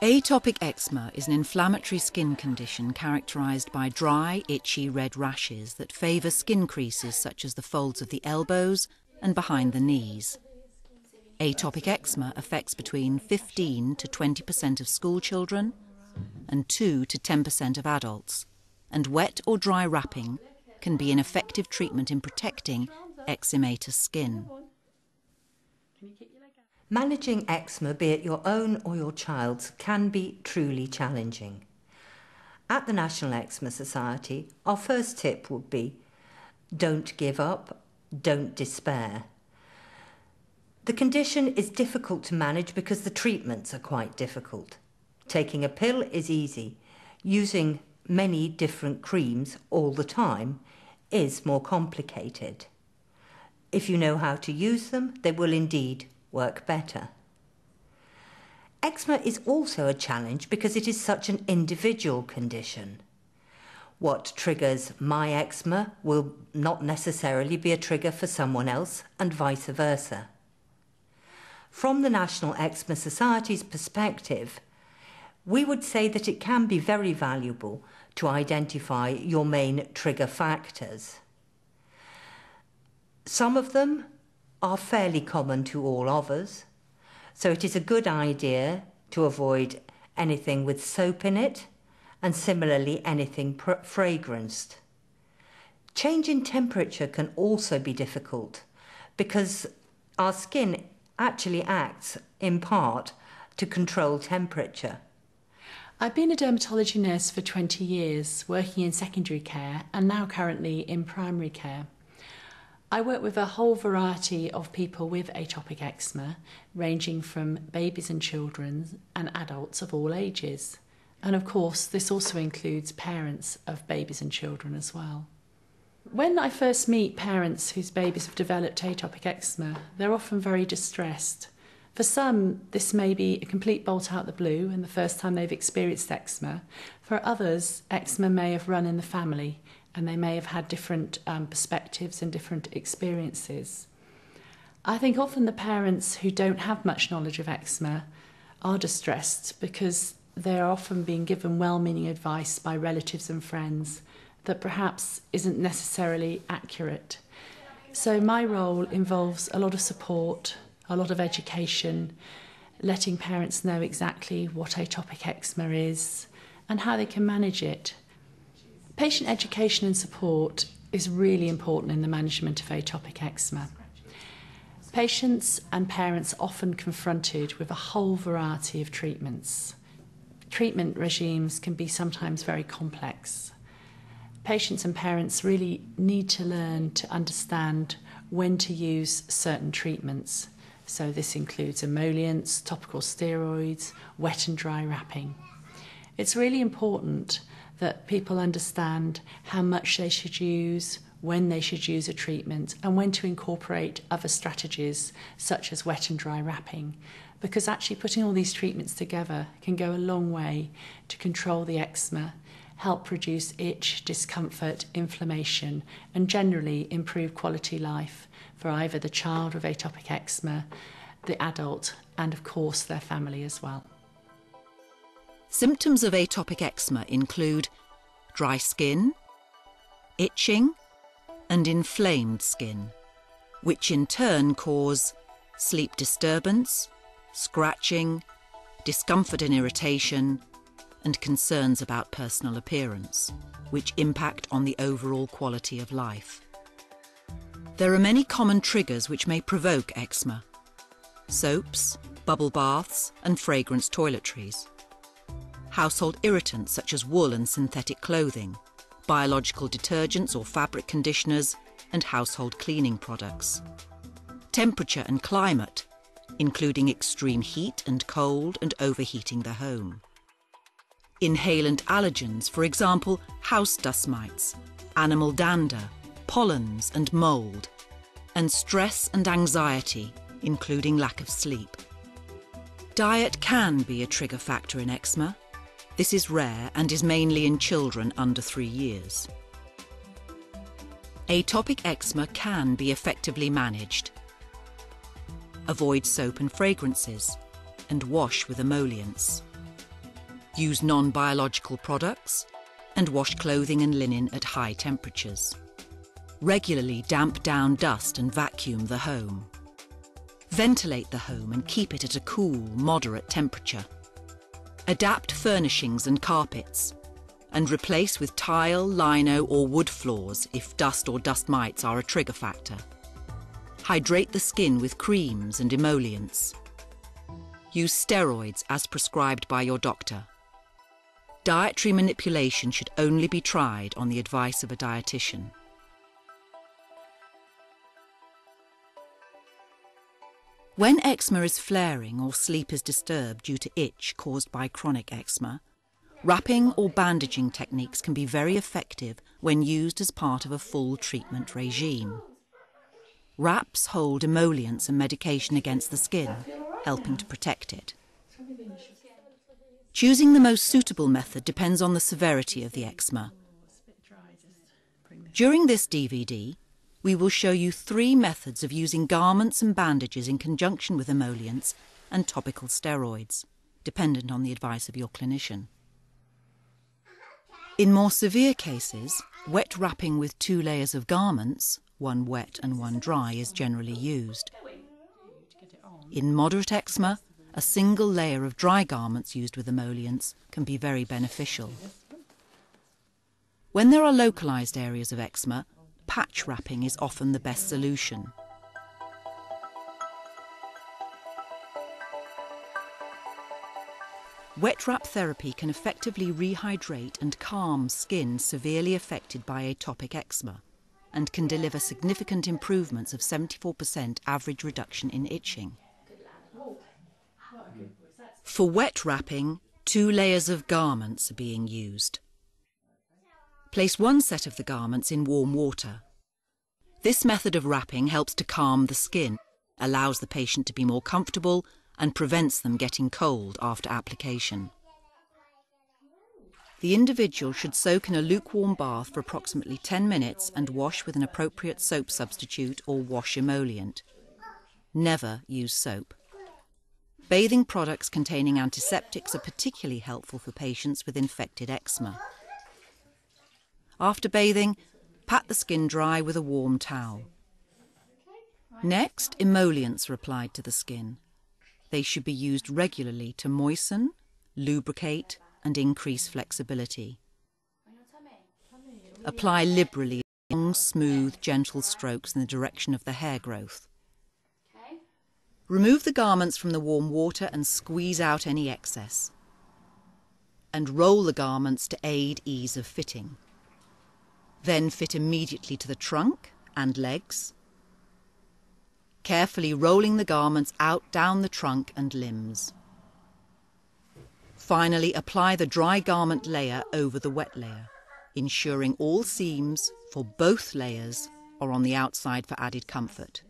Atopic eczema is an inflammatory skin condition characterised by dry, itchy red rashes that favour skin creases such as the folds of the elbows and behind the knees. Atopic eczema affects between 15 to 20% of school children and 2 to 10% of adults, and wet or dry wrapping can be an effective treatment in protecting eczematous skin. Managing eczema, be it your own or your child's, can be truly challenging. At the National Eczema Society, our first tip would be, don't give up, don't despair. The condition is difficult to manage because the treatments are quite difficult. Taking a pill is easy. Using many different creams all the time is more complicated. If you know how to use them, they will indeed work better. Eczema is also a challenge because it is such an individual condition. What triggers my eczema will not necessarily be a trigger for someone else, and vice versa. From the National Eczema Society's perspective, we would say that it can be very valuable to identify your main trigger factors. Some of them are fairly common to all of us, so it is a good idea to avoid anything with soap in it, and similarly anything fragranced. Change in temperature can also be difficult because our skin actually acts in part to control temperature. I've been a dermatology nurse for 20 years, working in secondary care and now currently in primary care. I work with a whole variety of people with atopic eczema, ranging from babies and children and adults of all ages. And of course, this also includes parents of babies and children as well. When I first meet parents whose babies have developed atopic eczema, they're often very distressed. For some, this may be a complete bolt out the blue and the first time they've experienced eczema. For others, eczema may have run in the family and they may have had different perspectives and different experiences. I think often the parents who don't have much knowledge of eczema are distressed because they're often being given well-meaning advice by relatives and friends that perhaps isn't necessarily accurate. So my role involves a lot of support, a lot of education, letting parents know exactly what atopic eczema is and how they can manage it. Patient education and support is really important in the management of atopic eczema. Patients and parents are often confronted with a whole variety of treatments. Treatment regimes can be sometimes very complex. Patients and parents really need to learn to understand when to use certain treatments. So this includes emollients, topical steroids, wet and dry wrapping. It's really important that people understand how much they should use, when they should use a treatment, and when to incorporate other strategies such as wet and dry wrapping, because actually putting all these treatments together can go a long way to control the eczema, help reduce itch, discomfort, inflammation, and generally improve quality life for either the child with atopic eczema, the adult, and of course their family as well. Symptoms of atopic eczema include dry skin, itching, and inflamed skin, which in turn cause sleep disturbance, scratching, discomfort and irritation, and concerns about personal appearance, which impact on the overall quality of life. There are many common triggers which may provoke eczema: soaps, bubble baths, and fragrance toiletries. Household irritants such as wool and synthetic clothing, biological detergents or fabric conditioners, and household cleaning products. Temperature and climate, including extreme heat and cold and overheating the home. Inhalant allergens, for example, house dust mites, animal dander, pollens and mould, and stress and anxiety, including lack of sleep. Diet can be a trigger factor in eczema. This is rare and is mainly in children under 3 years. Atopic eczema can be effectively managed. Avoid soap and fragrances and wash with emollients. Use non-biological products, and wash clothing and linen at high temperatures. Regularly damp down dust and vacuum the home. Ventilate the home and keep it at a cool, moderate temperature. Adapt furnishings and carpets, and replace with tile, lino or wood floors if dust or dust mites are a trigger factor. Hydrate the skin with creams and emollients. Use steroids as prescribed by your doctor. Dietary manipulation should only be tried on the advice of a dietitian. When eczema is flaring or sleep is disturbed due to itch caused by chronic eczema, wrapping or bandaging techniques can be very effective when used as part of a full treatment regime. Wraps hold emollients and medication against the skin, helping to protect it. Choosing the most suitable method depends on the severity of the eczema. During this DVD, we will show you 3 methods of using garments and bandages in conjunction with emollients and topical steroids, dependent on the advice of your clinician. In more severe cases, wet wrapping with 2 layers of garments, one wet and one dry, is generally used. In moderate eczema, a single layer of dry garments used with emollients can be very beneficial. When there are localised areas of eczema, patch wrapping is often the best solution. Wet wrap therapy can effectively rehydrate and calm skin severely affected by atopic eczema and can deliver significant improvements of 74% average reduction in itching. For wet wrapping, 2 layers of garments are being used. Place one set of the garments in warm water. This method of wrapping helps to calm the skin, allows the patient to be more comfortable, and prevents them getting cold after application. The individual should soak in a lukewarm bath for approximately 10 minutes and wash with an appropriate soap substitute or wash emollient. Never use soap. Bathing products containing antiseptics are particularly helpful for patients with infected eczema. After bathing, pat the skin dry with a warm towel. Next, emollients are applied to the skin. They should be used regularly to moisten, lubricate, and increase flexibility. Apply liberally, long, smooth, gentle strokes in the direction of the hair growth. Remove the garments from the warm water and squeeze out any excess. And roll the garments to aid ease of fitting. Then fit immediately to the trunk and legs, carefully rolling the garments out down the trunk and limbs. Finally, apply the dry garment layer over the wet layer, ensuring all seams for both layers are on the outside for added comfort.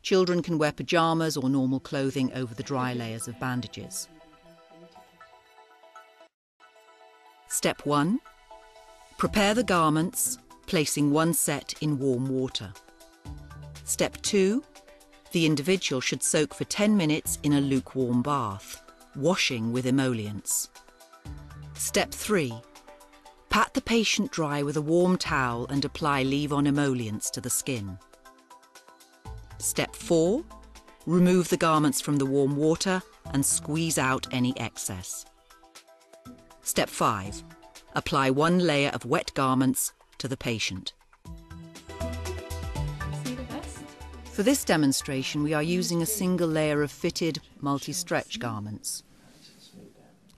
Children can wear pyjamas or normal clothing over the dry layers of bandages. Step 1. Prepare the garments, placing one set in warm water. Step 2. The individual should soak for 10 minutes in a lukewarm bath, washing with emollients. Step 3. Pat the patient dry with a warm towel and apply leave-on emollients to the skin. Step 4. Remove the garments from the warm water and squeeze out any excess. Step 5. Apply one layer of wet garments to the patient. For this demonstration, we are using a single layer of fitted multi-stretch garments.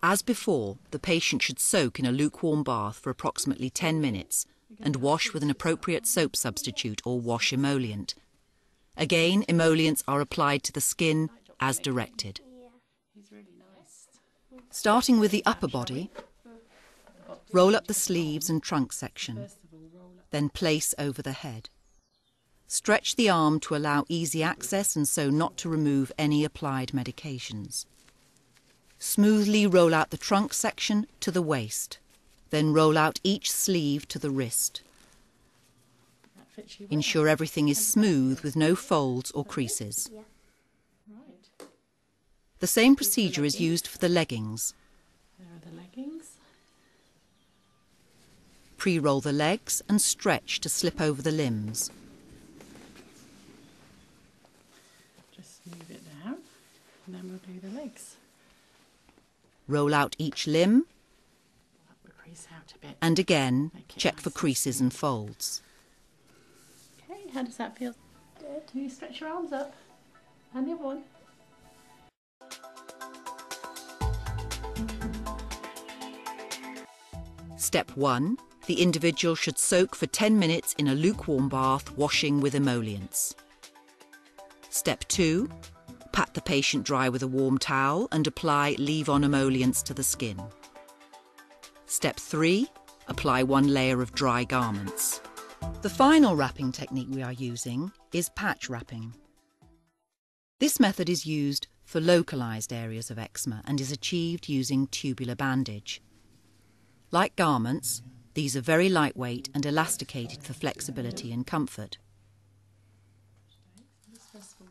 As before, the patient should soak in a lukewarm bath for approximately 10 minutes and wash with an appropriate soap substitute or wash emollient. Again, emollients are applied to the skin as directed. Starting with the upper body, roll up the sleeves and trunk section, then place over the head. Stretch the arm to allow easy access and so not to remove any applied medications. Smoothly roll out the trunk section to the waist, then roll out each sleeve to the wrist. Ensure everything is smooth with no folds or creases. The same procedure is used for the leggings. There are the leggings. Pre-roll the legs and stretch to slip over the limbs. Just move it down and then we'll do the legs. Roll out each limb We'll crease out a bit. and again Make it check nice for and creases and folds. Okay, how does that feel? Good. Do you stretch your arms up? And the other one. Step 1. The individual should soak for 10 minutes in a lukewarm bath, washing with emollients. Step 2. Pat the patient dry with a warm towel and apply leave-on emollients to the skin. Step 3. Apply 1 layer of dry garments. The final wrapping technique we are using is patch wrapping. This method is used for localised areas of eczema and is achieved using tubular bandage. Like garments, these are very lightweight and elasticated for flexibility and comfort.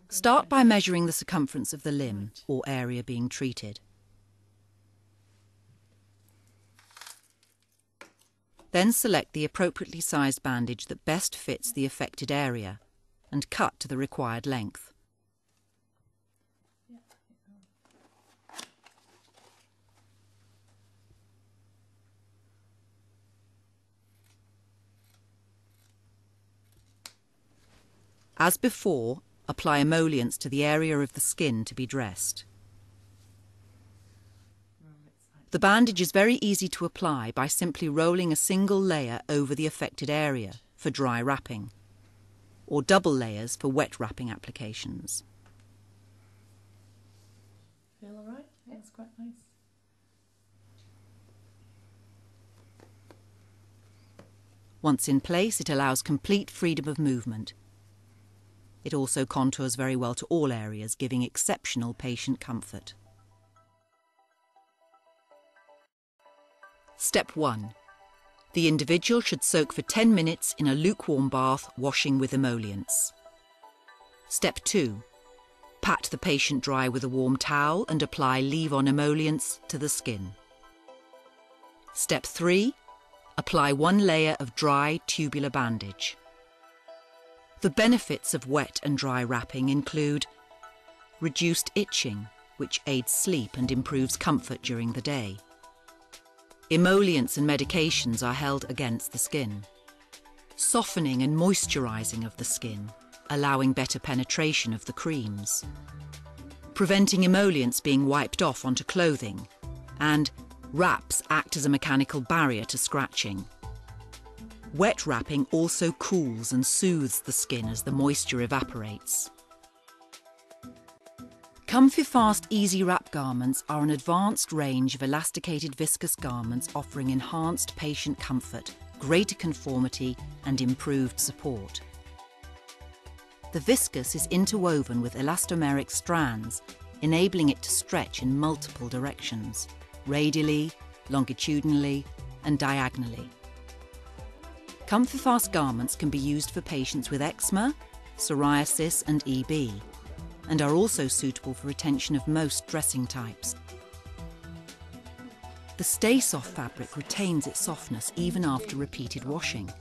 Start by measuring the circumference of the limb or area being treated. Then select the appropriately sized bandage that best fits the affected area and cut to the required length. As before, apply emollients to the area of the skin to be dressed. The bandage is very easy to apply by simply rolling a single layer over the affected area for dry wrapping, or double layers for wet wrapping applications. Feel all right? Yeah, it's quite nice. Once in place, it allows complete freedom of movement. It also contours very well to all areas, giving exceptional patient comfort. Step 1. The individual should soak for 10 minutes in a lukewarm bath, washing with emollients. Step 2. Pat the patient dry with a warm towel and apply leave-on emollients to the skin. Step 3. Apply 1 layer of dry tubular bandage. The benefits of wet and dry wrapping include reduced itching, which aids sleep and improves comfort during the day. Emollients and medications are held against the skin. Softening and moisturising of the skin, allowing better penetration of the creams. Preventing emollients being wiped off onto clothing. And wraps act as a mechanical barrier to scratching. Wet wrapping also cools and soothes the skin as the moisture evaporates. Comfifast Easy Wrap garments are an advanced range of elasticated viscose garments offering enhanced patient comfort, greater conformity and improved support. The viscose is interwoven with elastomeric strands, enabling it to stretch in multiple directions, radially, longitudinally and diagonally. Comfifast garments can be used for patients with eczema, psoriasis and EB, and are also suitable for retention of most dressing types. The Stay Soft fabric retains its softness even after repeated washing,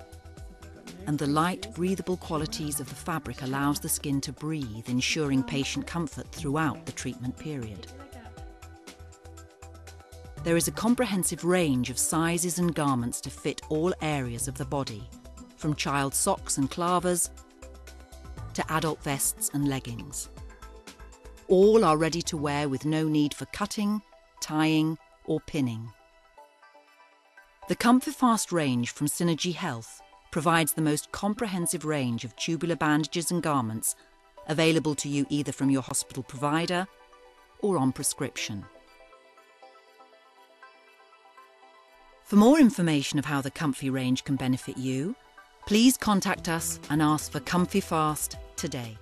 and the light, breathable qualities of the fabric allows the skin to breathe, ensuring patient comfort throughout the treatment period. There is a comprehensive range of sizes and garments to fit all areas of the body, from child socks and clavers to adult vests and leggings. All are ready to wear with no need for cutting, tying or pinning. The Comfifast range from Synergy Health provides the most comprehensive range of tubular bandages and garments available to you either from your hospital provider or on prescription. For more information of how the Comfy range can benefit you, please contact us and ask for Comfifast today.